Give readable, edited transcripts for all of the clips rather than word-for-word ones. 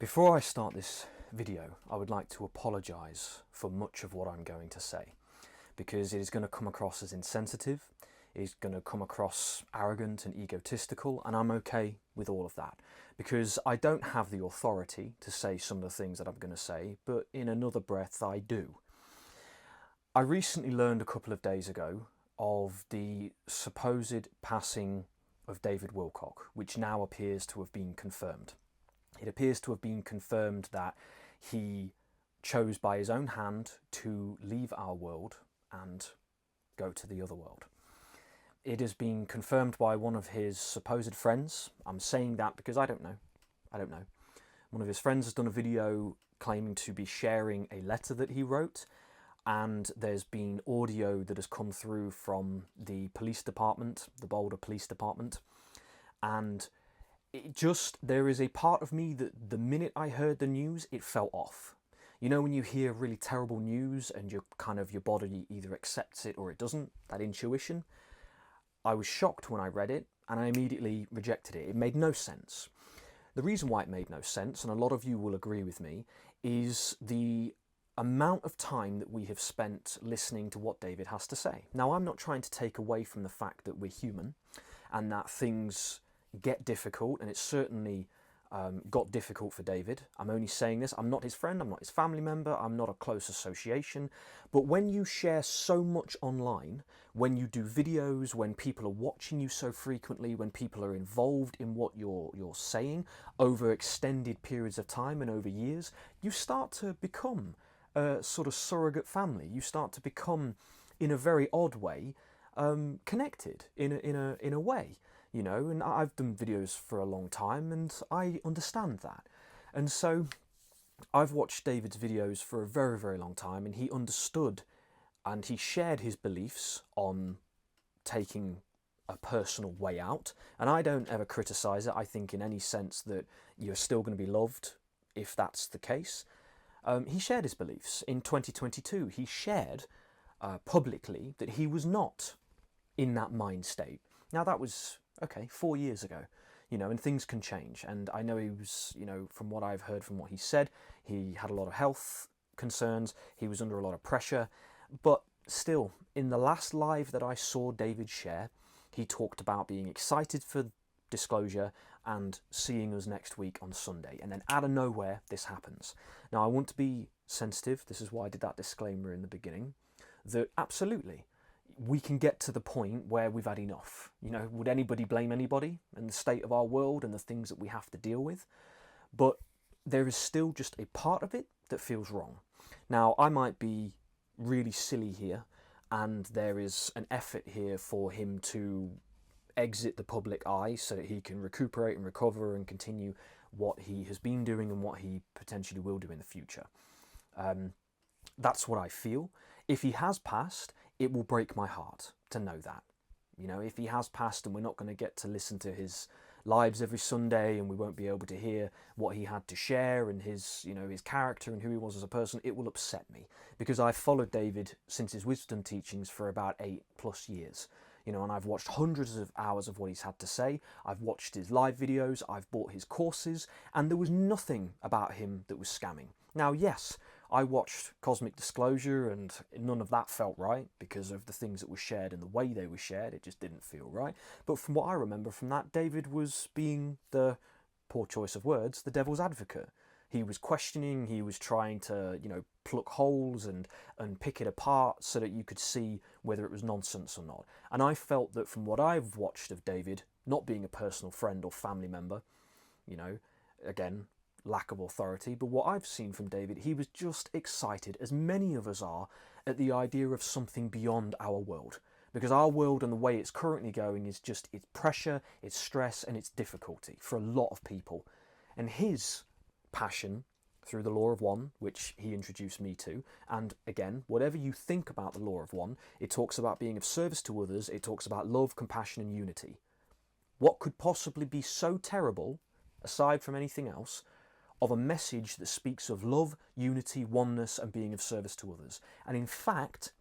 Before I start this video, I would like to apologise for much of what I'm going to say, because it is going to come across as insensitive, it is going to come across arrogant and egotistical, and I'm okay with all of that, because I don't have the authority to say some of the things that I'm going to say, but in another breath I do. I recently learned a couple of days ago of the supposed passing of David Wilcock, which now appears to have been confirmed. It appears to have been confirmed that he chose by his own hand to leave our world and go to the other world. It has been confirmed by one of his supposed friends. I'm saying that because I don't know. One of his friends has done a video claiming to be sharing a letter that he wrote, and there's been audio that has come through from the police department, the Boulder Police Department, and there is a part of me that the minute I heard the news, it felt off. You know when you hear really terrible news and your body either accepts it or it doesn't, that intuition? I was shocked when I read it and I immediately rejected it. It made no sense. The reason why it made no sense, and a lot of you will agree with me, is the amount of time that we have spent listening to what David has to say. Now, I'm not trying to take away from the fact that we're human and that things get difficult, and it certainly got difficult for David. I'm only saying this, I'm not his friend, I'm not his family member, I'm not a close association, but when you share so much online, when you do videos, when people are watching you so frequently, when people are involved in what you're saying over extended periods of time and over years, you start to become a sort of surrogate family. You start to become, in a very odd way, connected in a way, you know. And I've done videos for a long time and I understand that, and so I've watched David's videos for a very, very long time, and he understood and he shared his beliefs on taking a personal way out, and I don't ever criticize it. I think in any sense that you're still going to be loved if that's the case. He shared his beliefs in 2022. He shared publicly that he was not in that mind state. Now that was, 4 years ago, you know, and things can change. And I know he was, you know, from what I've heard from what he said, he had a lot of health concerns, he was under a lot of pressure, but still, in the last live that I saw David share, he talked about being excited for disclosure and seeing us next week on Sunday. And then out of nowhere, this happens. Now, I want to be sensitive, this is why I did that disclaimer in the beginning, that absolutely, we can get to the point where we've had enough. You know, would anybody blame anybody in the state of our world and the things that we have to deal with? But there is still just a part of it that feels wrong. Now, I might be really silly here, and there is an effort here for him to exit the public eye so that he can recuperate and recover and continue what he has been doing and what he potentially will do in the future. That's what I feel. If he has passed, it will break my heart to know that. You know, if he has passed and we're not going to get to listen to his lives every Sunday and we won't be able to hear what he had to share and his, you know, his character and who he was as a person, it will upset me, because I've followed David since his wisdom teachings for about 8+ years. You know, and I've watched hundreds of hours of what he's had to say. I've watched his live videos, I've bought his courses, and there was nothing about him that was scamming. Now, yes, I watched Cosmic Disclosure and none of that felt right because of the things that were shared and the way they were shared. It just didn't feel right. But from what I remember from that, David was being the, poor choice of words, the devil's advocate. He was questioning, he was trying to, you know, pluck holes and pick it apart so that you could see whether it was nonsense or not. And I felt that from what I've watched of David, not being a personal friend or family member, you know, again, lack of authority, but what I've seen from David, he was just excited, as many of us are, at the idea of something beyond our world. Because our world and the way it's currently going is just, it's pressure, it's stress, and it's difficulty for a lot of people. And his passion through the law of one, which he introduced me to, and again, whatever you think about the law of one, it talks about being of service to others, it talks about love, compassion, and unity. What could possibly be so terrible, aside from anything else, of a message that speaks of love, unity, oneness, and being of service to others? And in fact,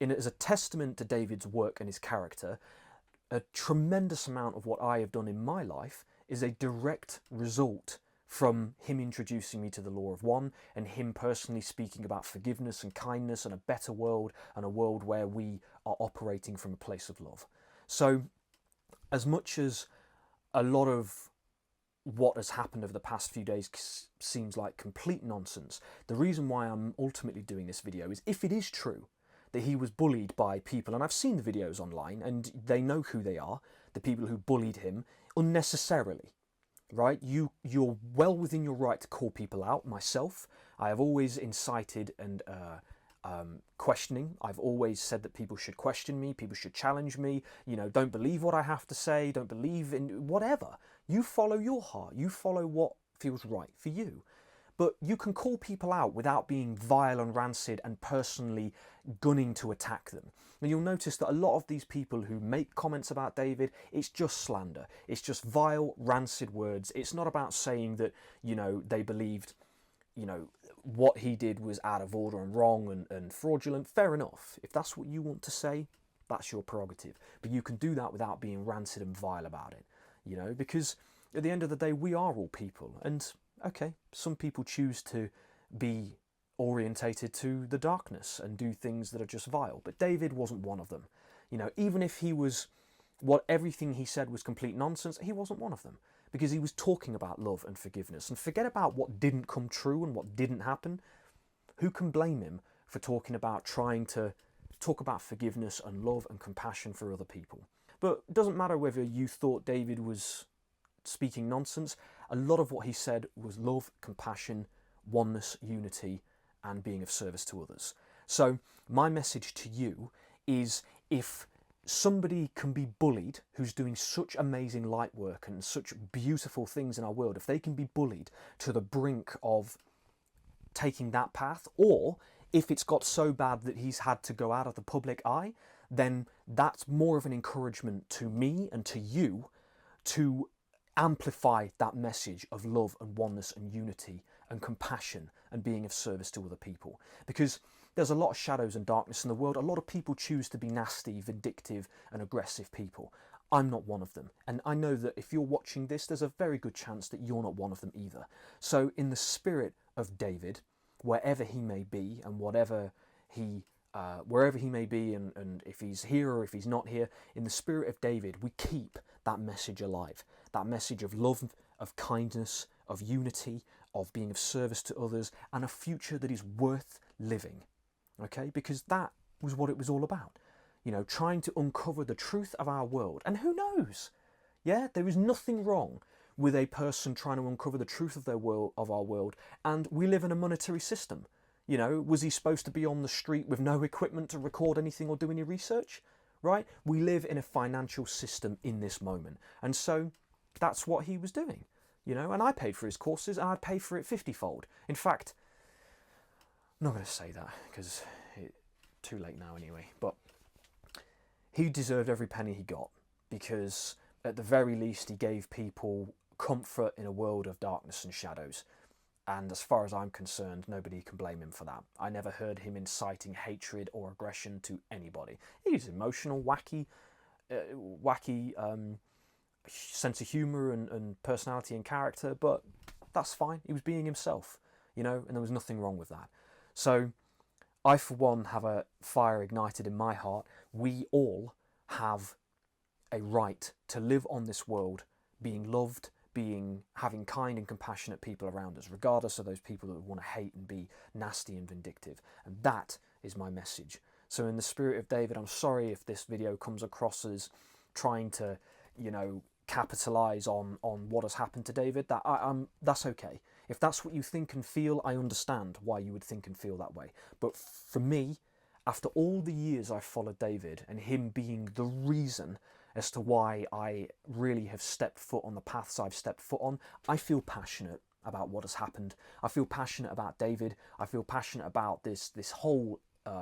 as a testament to David's work and his character, a tremendous amount of what I have done in my life is a direct result from him introducing me to the law of one, and him personally speaking about forgiveness and kindness and a better world, and a world where we are operating from a place of love. So as much as a lot of what has happened over the past few days seems like complete nonsense, the reason why I'm ultimately doing this video is, if it is true that he was bullied by people, and I've seen the videos online and they know who they are, the people who bullied him unnecessarily, right? You're well within your right to call people out. Myself, I have always incited and questioning. I've always said that people should question me, people should challenge me, you know, don't believe what I have to say, don't believe in whatever. You follow your heart, you follow what feels right for you. But you can call people out without being vile and rancid and personally gunning to attack them. And you'll notice that a lot of these people who make comments about David, it's just slander. It's just vile, rancid words. It's not about saying that, you know, they believed, you know, what he did was out of order and wrong and fraudulent. Fair enough. If that's what you want to say, that's your prerogative. But you can do that without being rancid and vile about it, you know, because at the end of the day, we are all people. And okay, some people choose to be orientated to the darkness and do things that are just vile. But David wasn't one of them. You know, even if he was, what everything he said was complete nonsense, he wasn't one of them. Because he was talking about love and forgiveness. And forget about what didn't come true and what didn't happen. Who can blame him for talking about trying to talk about forgiveness and love and compassion for other people? But it doesn't matter whether you thought David was speaking nonsense. A lot of what he said was love, compassion, oneness, unity, and being of service to others. So my message to you is, if somebody can be bullied who's doing such amazing light work and such beautiful things in our world, if they can be bullied to the brink of taking that path, or if it's got so bad that he's had to go out of the public eye, then that's more of an encouragement to me and to you to amplify that message of love and oneness and unity and compassion and being of service to other people. Because there's a lot of shadows and darkness in the world. A lot of people choose to be nasty, vindictive and aggressive people. I'm not one of them. And I know that if you're watching this, there's a very good chance that you're not one of them either. So in the spirit of David, wherever he may be and wherever he may be, and if he's here or if he's not here, in the spirit of David, we keep that message alive. That message of love, of kindness, of unity, of being of service to others, and a future that is worth living. Okay? Because that was what it was all about. You know, trying to uncover the truth of our world. And who knows? Yeah, there is nothing wrong with a person trying to uncover the truth of their world, of our world, and we live in a monetary system. You know, was he supposed to be on the street with no equipment to record anything or do any research? Right? We live in a financial system in this moment. And so that's what he was doing. You know, and I paid for his courses and I'd pay for it 50-fold. In fact, I'm not going to say that because it's too late now anyway, but he deserved every penny he got, because at the very least he gave people comfort in a world of darkness and shadows. And as far as I'm concerned, nobody can blame him for that. I never heard him inciting hatred or aggression to anybody. He's emotional, wacky sense of humour and personality and character, but that's fine. He was being himself, you know, and there was nothing wrong with that. So I, for one, have a fire ignited in my heart. We all have a right to live on this world being loved, having kind and compassionate people around us, regardless of those people that want to hate and be nasty and vindictive. And that is my message. So in the spirit of David, I'm sorry if this video comes across as trying to, you know, capitalize on what has happened to David. That's okay. If that's what you think and feel, I understand why you would think and feel that way. But for me, after all the years I've followed David and him being the reason as to why I really have stepped foot on the paths I've stepped foot on, I feel passionate about what has happened. I feel passionate about David. I feel passionate about this whole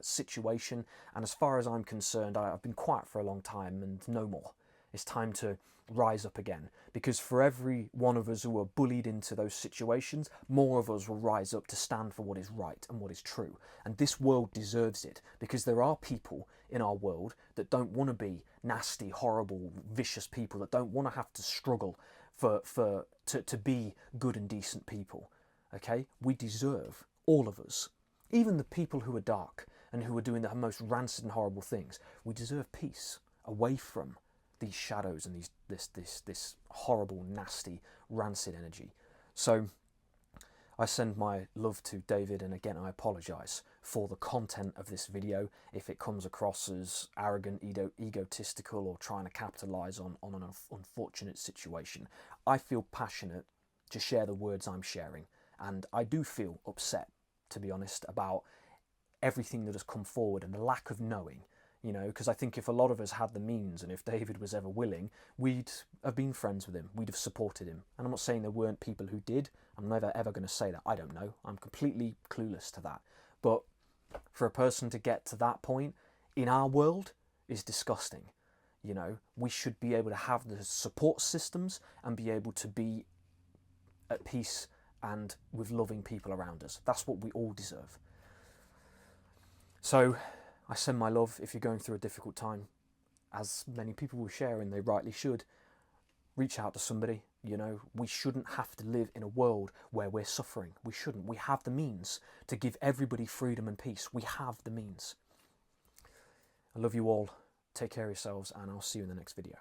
situation. And as far as I'm concerned, I've been quiet for a long time, and no more. It's time to rise up again, because for every one of us who are bullied into those situations, more of us will rise up to stand for what is right and what is true. And this world deserves it, because there are people in our world that don't want to be nasty, horrible, vicious people, that don't want to have to struggle to be good and decent people. Okay, we deserve, all of us, even the people who are dark and who are doing the most rancid and horrible things. We deserve peace away from these shadows and this horrible, nasty, rancid energy. So I send my love to David, and again I apologise for the content of this video if it comes across as arrogant, egotistical, or trying to capitalise on an unfortunate situation. I feel passionate to share the words I'm sharing, and I do feel upset, to be honest, about everything that has come forward and the lack of knowing. You know, because I think if a lot of us had the means, and if David was ever willing, we'd have been friends with him, we'd have supported him. And I'm not saying there weren't people who did. I'm never ever going to say that. I don't know. I'm completely clueless to that. But for a person to get to that point in our world is disgusting. You know, we should be able to have the support systems and be able to be at peace and with loving people around us. That's what we all deserve. So I send my love. If you're going through a difficult time, as many people will share, and they rightly should, reach out to somebody. You know, we shouldn't have to live in a world where we're suffering. We shouldn't. We have the means to give everybody freedom and peace. We have the means. I love you all. Take care of yourselves, and I'll see you in the next video.